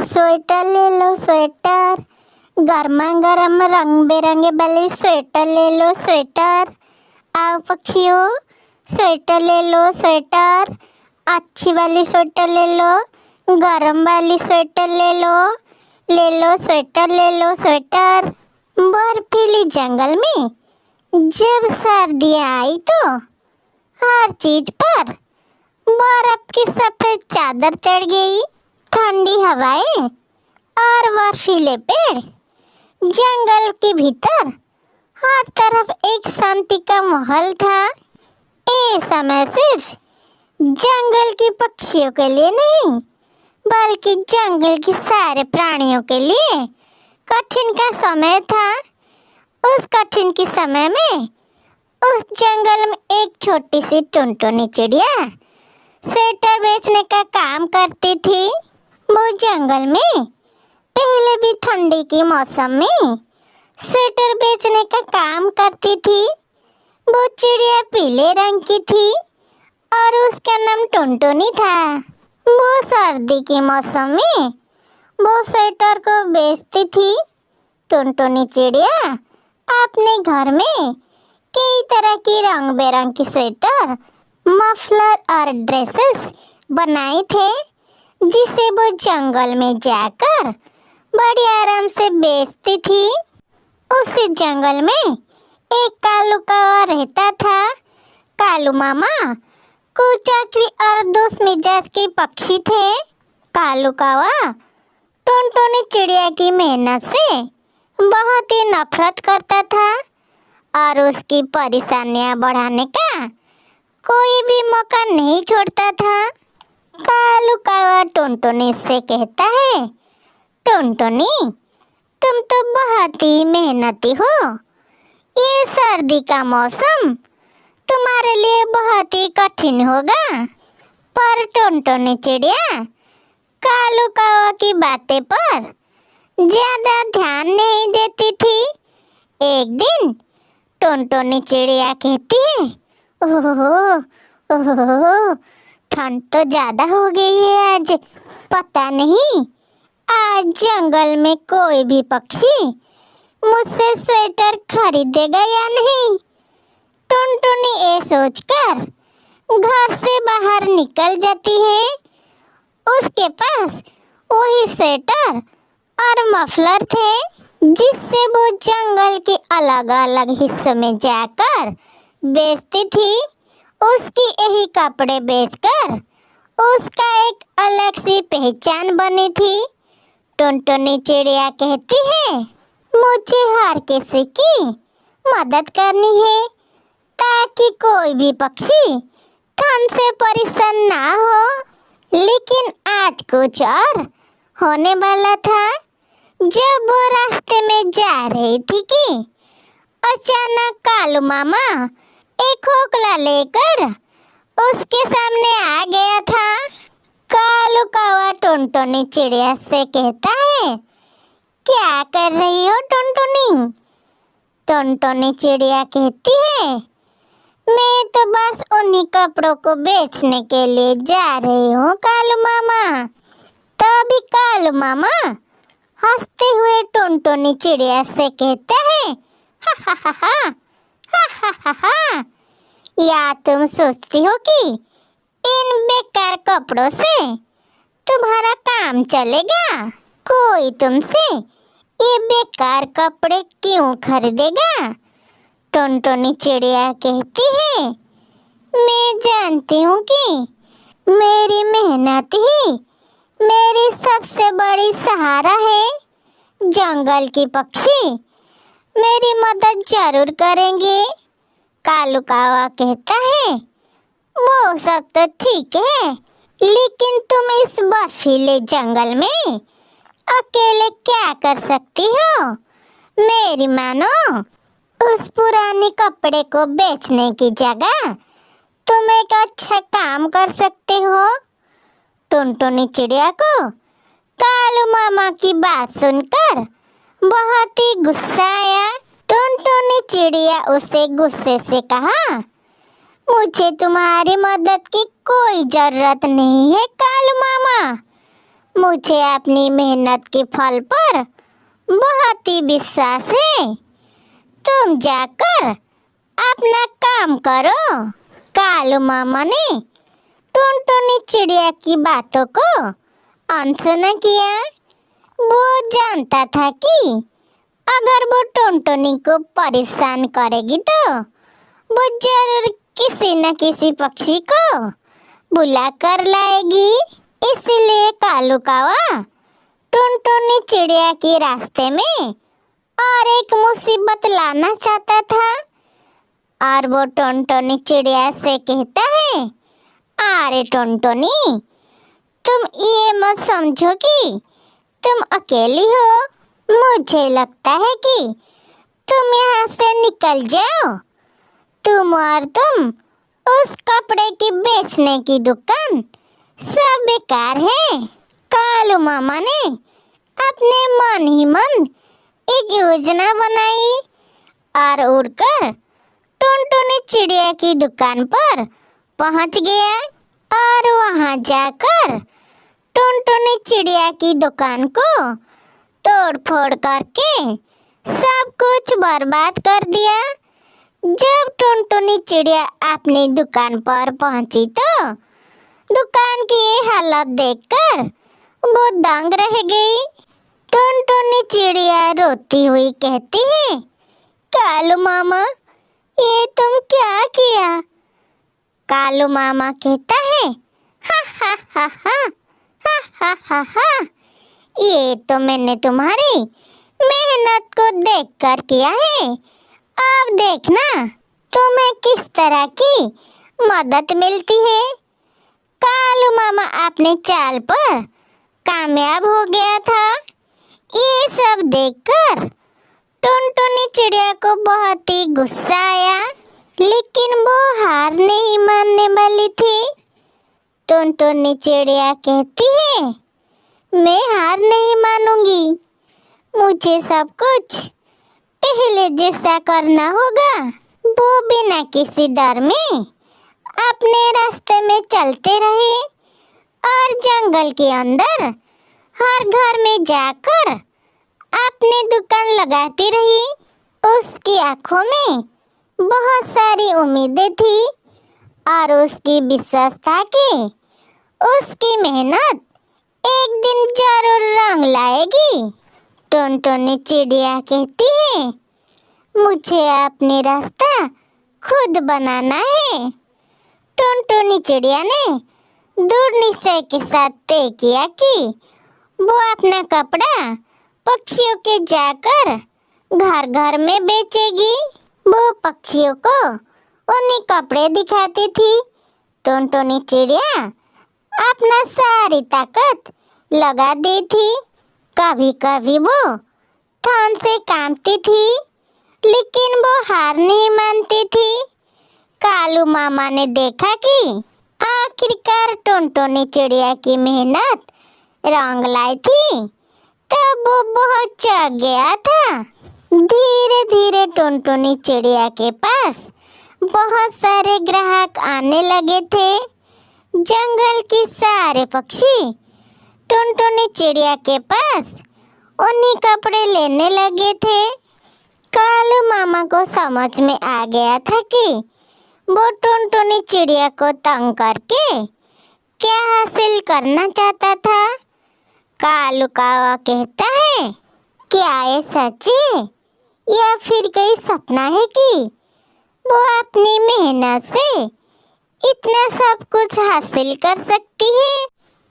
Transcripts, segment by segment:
Sweater ले लो sweater, गर्मा गर्म रंग बिरंगे वाले स्वेटर ले लो स्वेटर। आओ पक्षियों, स्वेटर ले लो स्वेटर, अच्छी वाली स्वेटर ले लो, गर्म वाली स्वेटर ले लो स्वेटर, ले लो स्वेटर। बर्फीली जंगल में जब सर्दी आई तो हर चीज पर बर्फ की सफेद चादर चढ़ गई। ठंडी हवाएं और बर्फीले पेड़, जंगल के भीतर हर तरफ एक शांति का माहौल था। ये समय सिर्फ जंगल के पक्षियों के लिए नहीं, बल्कि जंगल के सारे प्राणियों के लिए कठिन का समय था। उस कठिन के समय में उस जंगल में एक छोटी सी टुनटुनी चिड़िया स्वेटर बेचने का काम करती थी। वो जंगल में पहले भी ठंडी के मौसम में स्वेटर बेचने का काम करती थी। वो चिड़िया पीले रंग की थी और उसका नाम टुनटुनी था। वो सर्दी के मौसम में वो स्वेटर को बेचती थी। टुनटुनी चिड़िया अपने घर में कई तरह की रंग बिरंगी स्वेटर, मफलर और ड्रेसेस बनाए थे, जिसे वो जंगल में जाकर बड़ी आराम से बेचती थी। उसी जंगल में एक कालू कौवा रहता था। कालू मामा कुचाकरी और दोस्त मिजाज के पक्षी थे। कालू कौवा टुनटुनी चिड़िया की मेहनत से बहुत ही नफरत करता था और उसकी परेशानियां बढ़ाने का कोई भी मौका नहीं छोड़ता था। कालू कौवा टुनटुनी से कहता है, टुनटुनी तुम तो बहुत ही मेहनती हो। ये सर्दी का मौसम तुम्हारे लिए बहुत ही कठिन होगा। पर टुनटुनी चिड़िया कालू कौवा की बातें पर ज्यादा ध्यान नहीं देती थी। एक दिन टुनटुनी चिड़िया कहती है, ओहो ओहो, ठंड तो ज्यादा हो गई है आज। पता नहीं आज जंगल में कोई भी पक्षी मुझसे स्वेटर खरीदेगा या नहीं। टुनटुनी ये सोचकर घर से बाहर निकल जाती है। उसके पास वही स्वेटर और मफलर थे, जिससे वो जंगल के अलग अलग हिस्सों में जाकर बेचती थी। उसकी यही कपड़े बेचकर उसका एक अलग सी पहचान बनी थी। टुनटुनी चिड़िया कहती है, मुझे हर किसी की मदद करनी है ताकि कोई भी पक्षी ठंड से परेशान ना हो। लेकिन आज कुछ और होने वाला था। जब वो रास्ते में जा रही थी कि अचानक कालू मामा एक खोखला लेकर उसके सामने आ गया था। कालू कौवा टुनटुनी चिड़िया से कहता है, क्या कर रही हो टुनटुनी? टुनटुनी चिड़िया कहती है, मैं तो बस उन्हीं कपड़ों को बेचने के लिए जा रही हूँ कालू मामा। तभी कालू मामा हंसते हुए टुनटुनी चिड़िया से कहता है, हा हा हा हा, हा हा हा हा, या तुम सोचती हो कि इन बेकार कपड़ों से तुम्हारा काम चलेगा? कोई तुमसे ये बेकार कपड़े क्यों खरीदेगा? टुनटुनी चिड़िया कहती है, मैं जानती हूँ कि मेरी मेहनत ही मेरी सबसे बड़ी सहारा है। जंगल के पक्षी मेरी मदद जरूर करेंगे। कालू कौवा कहता है, वो सब तो ठीक है, लेकिन तुम इस बर्फीले जंगल में अकेले क्या कर सकती हो? मेरी मानो, उस पुराने कपड़े को बेचने की जगह तुम एक अच्छा काम कर सकते हो। टुनटुनी चिड़िया को कालू मामा की बात सुनकर बहुत ही गुस्सा आया। टुनटुनी चिड़िया उसे गुस्से से कहा, मुझे तुम्हारी मदद की कोई जरूरत नहीं है कालू मामा। मुझे अपनी मेहनत के फल पर बहुत ही विश्वास है। तुम जाकर अपना काम करो। कालू मामा ने टुनटुनी चिड़िया की बातों को अनसुना किया। वो जानता था कि अगर वो टुनटुनी को परेशान करेगी तो वो जरूर किसी न किसी पक्षी को बुला कर लाएगी। इसलिए कालू कौवा टुनटुनी चिड़िया के रास्ते में और एक मुसीबत लाना चाहता था। और वो टुनटुनी चिड़िया से कहता है, अरे टुनटुनी, तुम ये मत समझो कि तुम अकेली हो। मुझे लगता है कि तुम यहाँ से निकल जाओ। तुम उस कपड़े की बेचने की दुकान सब बेकार है। कालू मामा ने अपने मन ही मन एक योजना बनाई और उड़कर टुनटुनी चिड़िया की दुकान पर पहुंच गया और वहां जाकर टुनटुनी चिड़िया की दुकान को तोड़ फोड़ करके सब कुछ बर्बाद कर दिया। जब टुनटुनी चिड़िया अपनी दुकान पर पहुंची तो दुकान की हालत देखकर वो दंग रह गई। टुनटुनी चिड़िया रोती हुई कहती है, कालू मामा, ये तुम क्या किया? कालू मामा कहता है, हा हा हा हा हा हा हा हा, ये तो मैंने तुम्हारी मेहनत को देखकर किया है। अब देखना तुम्हें किस तरह की मदद मिलती है। कालू मामा अपने चाल पर कामयाब हो गया था। ये सब देखकर टुनटुनी चिड़िया को बहुत ही गुस्सा आया, लेकिन वो हार नहीं मानने वाली थी। टुनटुनी चिड़िया कहती है, मैं हार नहीं मानूंगी। मुझे सब कुछ पहले जैसा करना होगा। वो बिना किसी डर में अपने रास्ते में चलते रहे और जंगल के अंदर हर घर में जाकर अपनी दुकान लगाती रही। उसकी आंखों में बहुत सारी उम्मीदें थी और उसकी विश्वास था कि उसकी मेहनत एक दिन जरूर रंग लाएगी। टुनटुनी चिड़िया कहती है, मुझे अपनी रास्ता खुद बनाना है। टुनटुनी चिड़िया ने दृढ़ निश्चय के साथ तय किया कि वो अपना कपड़ा पक्षियों के जाकर घर घर में बेचेगी। वो पक्षियों को उन्हें कपड़े दिखाती थी। टुनटुनी चिड़िया अपना सारी ताकत लगा दी थी। कभी कभी वो थन से कांपती थी, लेकिन वो हार नहीं मानती थी। कालू मामा ने देखा कि आखिरकार टुनटुनी चिड़िया की मेहनत रंग लाई थी, तब वो बहुत चौंक गया था। धीरे धीरे टुनटुनी चिड़िया के पास बहुत सारे ग्राहक आने लगे थे। जंगल के सारे पक्षी टुनटुनी चिड़िया के पास उन्हीं कपड़े लेने लगे थे। कालू मामा को समझ में आ गया था कि वो टुनटुनी चिड़िया को तंग करके क्या हासिल करना चाहता था। कालू कौवा कहता है, क्या ये सच है या फिर कोई सपना है कि वो अपनी मेहनत से इतना सब कुछ हासिल कर सकती है?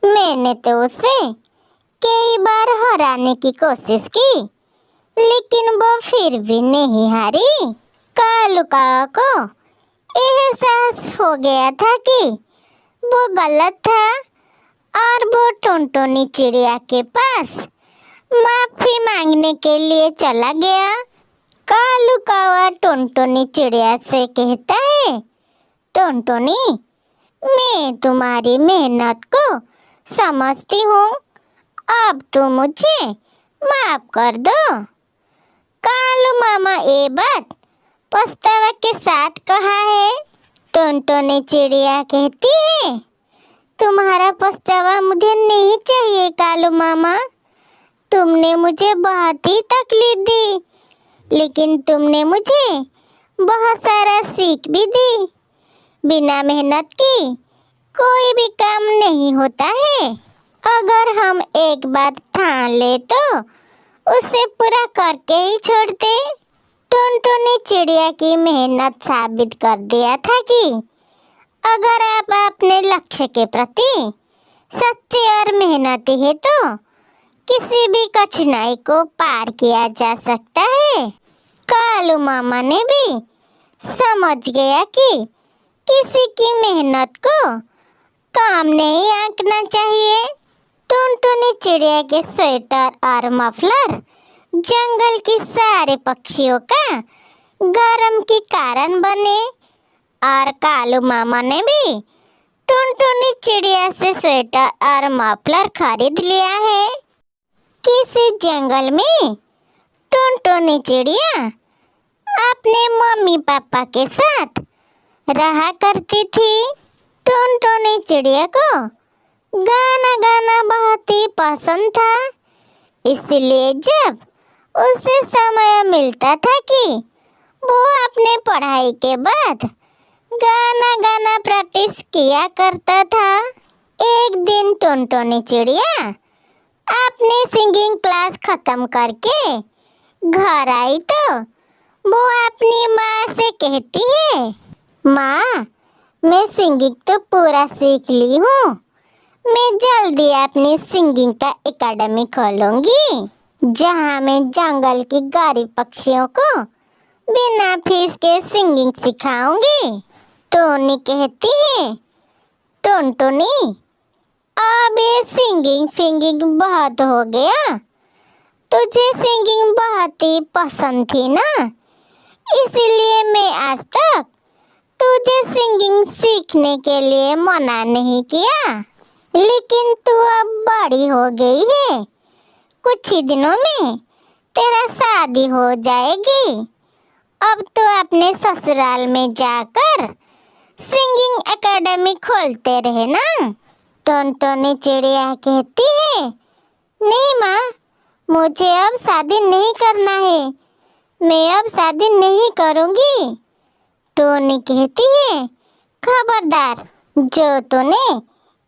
मैंने तो उसे कई बार हराने की कोशिश की, लेकिन वो फिर भी नहीं हारी। कालू कौवा को एहसास हो गया था कि वो गलत था और वो टुनटुनी चिड़िया के पास माफी मांगने के लिए चला गया। कालू कौवा टुनटुनी चिड़िया से कहता है, टुनटुनी, मैं तुम्हारी मेहनत को समझती हूँ, अब तुम मुझे माफ कर दो। कालू मामा ये बात पछतावा के साथ कहा है। टुनटुनी चिड़िया कहती है, तुम्हारा पछतावा मुझे नहीं चाहिए कालू मामा। तुमने मुझे बहुत ही तकलीफ दी, लेकिन तुमने मुझे बहुत सारा सीख भी दी। बिना मेहनत की कोई भी काम नहीं होता है। अगर हम एक बात ठान ले तो उसे पूरा करके ही छोड़ते। टुनटुनी चिड़िया की मेहनत साबित कर दिया था कि अगर आप अपने लक्ष्य के प्रति सच्चे और मेहनती है तो किसी भी कठिनाई को पार किया जा सकता है। कालू मामा ने भी समझ गया कि किसी की मेहनत को काम नहीं आंकना चाहिए। टुनटुनी चिड़िया के स्वेटर और मफलर जंगल के सारे पक्षियों का गरम के कारण बने और कालू मामा ने भी टुनटुनी चिड़िया से स्वेटर और मफलर खरीद लिया है। किसी जंगल में टुनटुनी चिड़िया अपने मम्मी पापा के साथ रहा करती थी। टुनटुनी चिड़िया को गाना गाना बहुत ही पसंद था, इसलिए जब उसे समय मिलता था कि वो अपने पढ़ाई के बाद गाना गाना प्रैक्टिस किया करता था। एक दिन टुनटुनी चिड़िया अपनी सिंगिंग क्लास खत्म करके घर आई तो वो अपनी माँ से कहती है, माँ, मैं सिंगिंग तो पूरा सीख ली हूँ। मैं जल्दी अपनी सिंगिंग का एकेडमी खोलूंगी, जहाँ मैं जंगल की गरीब पक्षियों को बिना फीस के सिंगिंग सिखाऊंगी। टोनी कहती है, टुनटुनी, अब ये सिंगिंग फिंगिंग बहुत हो गया। तुझे सिंगिंग बहुत ही पसंद थी ना, इसलिए मैं आज तक तुझे सिंगिंग सीखने के लिए मना नहीं किया। लेकिन तू अब बड़ी हो गई है, कुछ ही दिनों में तेरा शादी हो जाएगी। अब तो अपने ससुराल में जाकर सिंगिंग एकेडमी खोलते रहना। टुनटुनी चिड़िया कहती है, नहीं माँ, मुझे अब शादी नहीं करना है, मैं अब शादी नहीं करूँगी। टोनी कहती है, खबरदार, जो तूने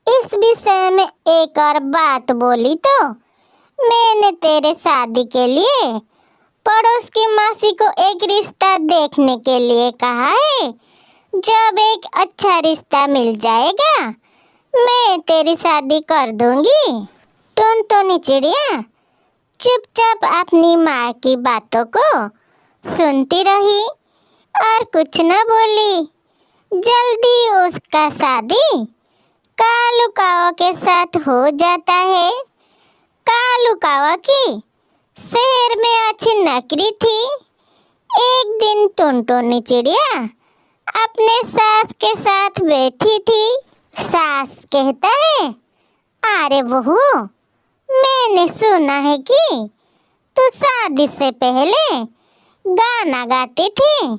इस विषय में एक और बात बोली तो मैंने तेरे शादी के लिए पड़ोस की मासी को एक रिश्ता देखने के लिए कहा है। जब एक अच्छा रिश्ता मिल जाएगा मैं तेरी शादी कर दूंगी। टुनटुनी चिड़िया चुपचाप अपनी माँ की बातों को सुनती रही और कुछ न बोली। जल्दी उसका शादी कालू कावा के साथ हो जाता है। कालू कावा की शहर में अच्छी नौकरी थी। एक दिन टुनटुनी चिड़िया अपने सास के साथ बैठी थी। सास कहता है, अरे बहू, मैंने सुना है कि तू शादी से पहले गाना गाती थी।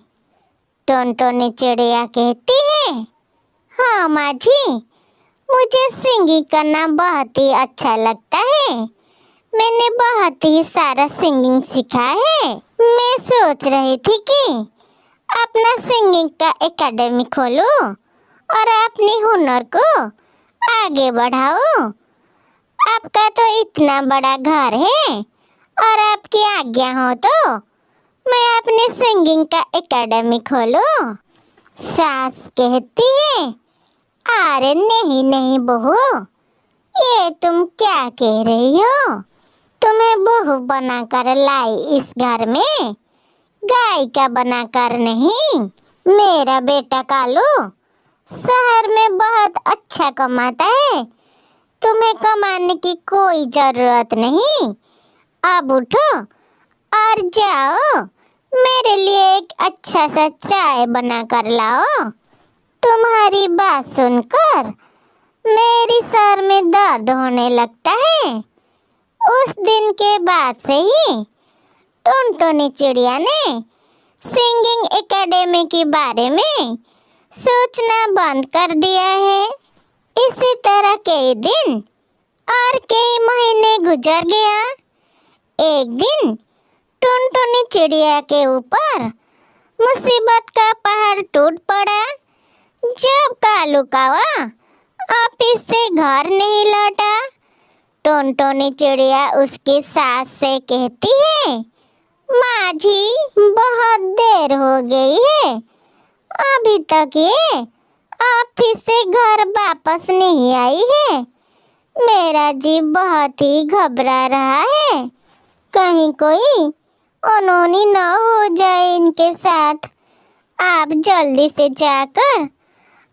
टुनटुनी चिड़िया कहती है, हाँ माँ जी, मुझे सिंगिंग करना बहुत ही अच्छा लगता है। मैंने बहुत ही सारा सिंगिंग सीखा है। मैं सोच रही थी कि अपना सिंगिंग का एकेडमी खोलूं और अपनी हुनर को आगे बढ़ाऊं। आपका तो इतना बड़ा घर है और आपकी आज्ञा हो तो मैं अपनी सिंगिंग का एकेडमी खोलूं। सास कहती है, अरे नहीं नहीं बहू, ये तुम क्या कह रही हो? तुम्हें बहू बनाकर लाई इस घर में, गायिका बनाकर नहीं। मेरा बेटा कालू शहर में बहुत अच्छा कमाता है, तुम्हें कमाने की कोई जरूरत नहीं। अब उठो और जाओ, मेरे लिए एक अच्छा सा चाय बना कर लाओ। तुम्हारी बात सुनकर मेरी सर में दर्द होने लगता है। उस दिन के बाद से ही टुनटुनी चिड़िया ने सिंगिंग एकेडमी के बारे में सोचना बंद कर दिया है। इसी तरह कई दिन और कई महीने गुजर गया। एक दिन टुनटुनी चिड़िया के ऊपर मुसीबत का पहाड़ टूट पड़ा। जब कालू कौवा ऑफिस से घर नहीं लौटा, टुनटुनी चिड़िया उसकी सास से कहती है, माँ जी बहुत देर हो गई है, अभी तक ये ऑफिस से घर वापस नहीं आई है। मेरा जी बहुत ही घबरा रहा है, कहीं कोई अनहोनी न हो जाए इनके साथ। आप जल्दी से जाकर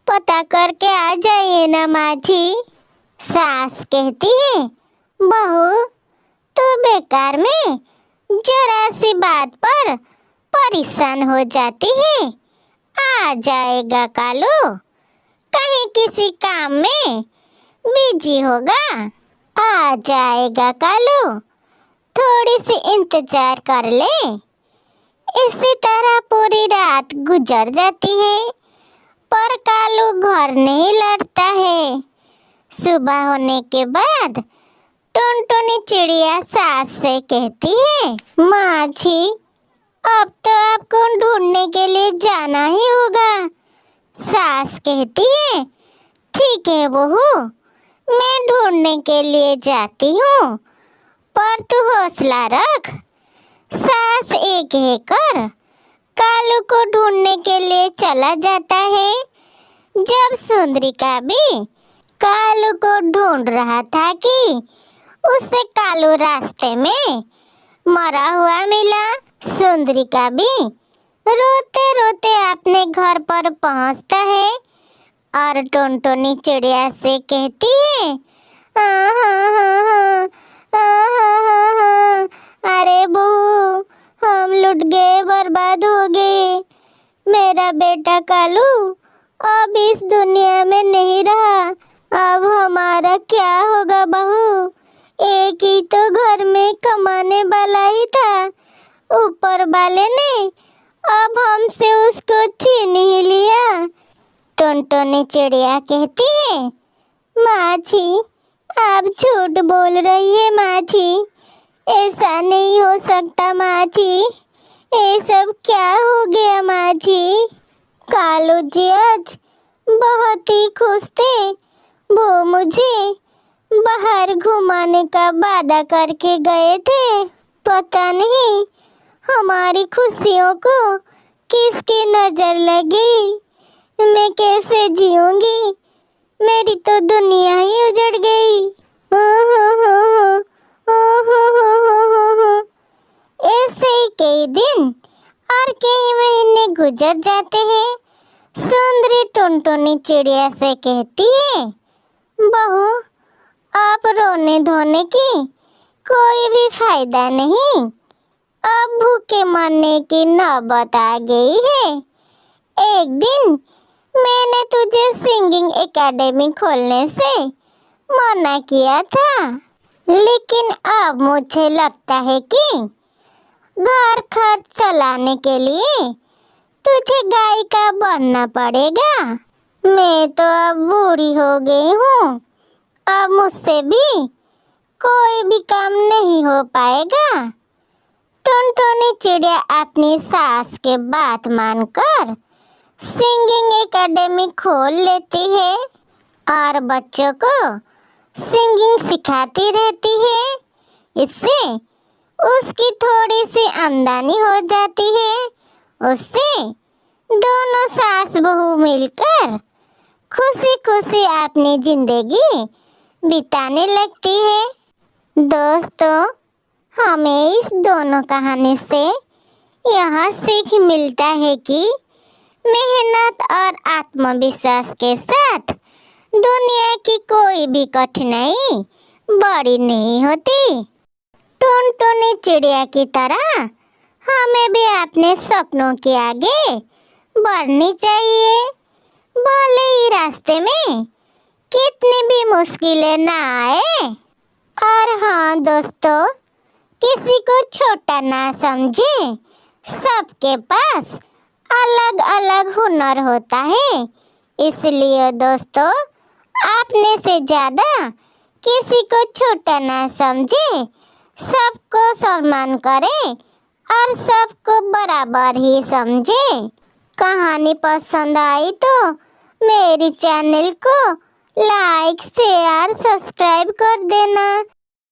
पता करके आ जाइए ना माँ जी। सास कहती है, बहू तू बेकार में जरा सी बात पर परेशान हो जाती है। आ जाएगा कालू, कहीं किसी काम में बिजी होगा। आ जाएगा कालू, थोड़ी सी इंतजार कर ले। इसी तरह पूरी रात गुजर जाती है, पर कालू घर नहीं लौटता है। सुबह होने के बाद टुनटुनी चिड़िया सास से कहती है, माँ जी अब तो आपको ढूंढने के लिए जाना ही होगा। सास कहती है, ठीक है बहू, मैं ढूंढने के लिए जाती हूँ, पर तू हौसला रख। सास एक एक कर कालू को ढूंढने के लिए चला जाता है। जब सुंदरी का भी कालू को ढूंढ रहा था कि उसे कालू रास्ते में मरा हुआ मिला। सुंदरी का भी रोते रोते अपने घर पर पहुंचता है और टुनटुनी चिड़िया से कहती है, अरे बहू हम लुट गए, बर्बाद हो गए। मेरा बेटा कालू अब इस दुनिया में नहीं रहा। अब हमारा क्या होगा बहू? एक ही तो घर में कमाने वाला ही था, ऊपर वाले ने अब हमसे उसको छीन ही लिया। टुनटुनी चिड़िया कहती है, माँ जी आप झूठ बोल रही है माँ जी, ऐसा नहीं हो सकता माँ जी, ये सब क्या हो गया माँ जी? कालू जी आज बहुत ही खुश थे, वो मुझे बाहर घुमाने का वादा करके गए थे। पता नहीं हमारी खुशियों को किसकी नजर लगी, मैं कैसे जीऊंगी? मेरी तो दुनिया ही उजड़ गई। ऐसे ही कई दिन और कई महीने गुजर जाते हैं। सुंदरी टुनटुनी चिड़िया से कहती है, बहू आप रोने धोने की कोई भी फायदा नहीं, अब भूखे मरने की नौबत आ गई है। एक दिन मैंने तुझे सिंगिंग एकेडमी खोलने से मना किया था, लेकिन अब मुझे लगता है कि घर खर्च चलाने के लिए तुझे गायिका बनना पड़ेगा। मैं तो अब बूढ़ी हो गई हूँ, अब मुझसे भी कोई भी काम नहीं हो पाएगा। टुनटुनी चिड़िया अपनी सास के बात मानकर सिंगिंग एकेडमी खोल लेती है और बच्चों को सिंगिंग सिखाती रहती है। इससे उसकी थोड़ी सी आमदनी हो जाती है। उससे दोनों सास बहू मिलकर खुशी खुशी अपनी जिंदगी बिताने लगती है। दोस्तों, हमें इस दोनों कहानी से यह सीख मिलता है कि मेहनत और आत्मविश्वास के साथ दुनिया की कोई भी कठिनाई बड़ी नहीं होती। टुनटुनी चिड़िया की तरह हमें भी अपने सपनों के आगे बढ़नी चाहिए, भले ही रास्ते में कितनी भी मुश्किलें ना आए। और हाँ दोस्तों, किसी को छोटा ना समझे, सबके पास अलग अलग हुनर होता है। इसलिए दोस्तों, अपने से ज़्यादा किसी को छोटा ना समझे, सबको सम्मान करे और सबको बराबर ही समझे। कहानी पसंद आई तो मेरी चैनल को लाइक शेयर सब्सक्राइब कर देना।